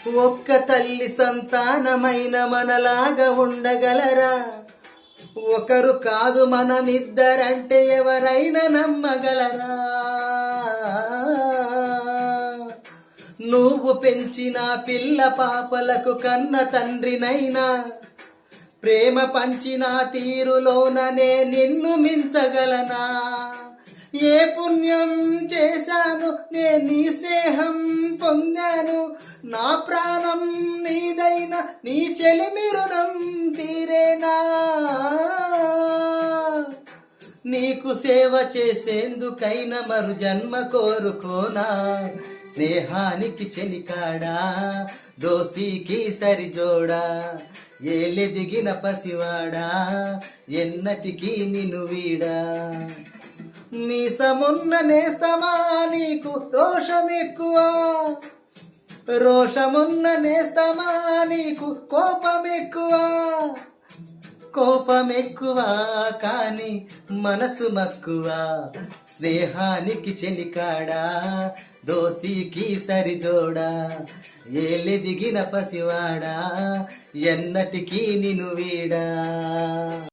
ఒక్క తల్లి సంతానమైన మనలాగా ఉండగలరా? ఒకరు కాదు మనమిద్దరంటే ఎవరైనా నమ్మగలరా? నువ్వు పెంచిన పిల్ల పాపలకు కన్న తండ్రినైనా ప్రేమ పంచిన తీరులోననే నిన్ను మించగలనా? ఏ పుణ్యం చేశాను నేను నీ స్నేహం పొందాను, నా ప్రాణం నీదైనా నీ చెలిమి రుణం తీరేనా? నీకు సేవ చేసేందుకైనా మరు జన్మ కోరుకోనా? స్నేహానికి చెలికాడా, దోస్తీకి సరిజోడా, ఏలెదిగిన పసివాడా ఎన్నటికీ నిన్ను వీడా? మీసమున్న నేస్తమా నీకు రోషం ఎక్కువ, రోషమున్న నేస్తమా నీకు కోపం ఎక్కువ. కోపం ఎక్కువ కానీ మనసు మక్కువ, స్నేహానికి చెలికాడా, దోస్తీకి సరిజోడా, ఏలెదిగిన పసివాడా ఎన్నటికీ నిన్ను వీడా?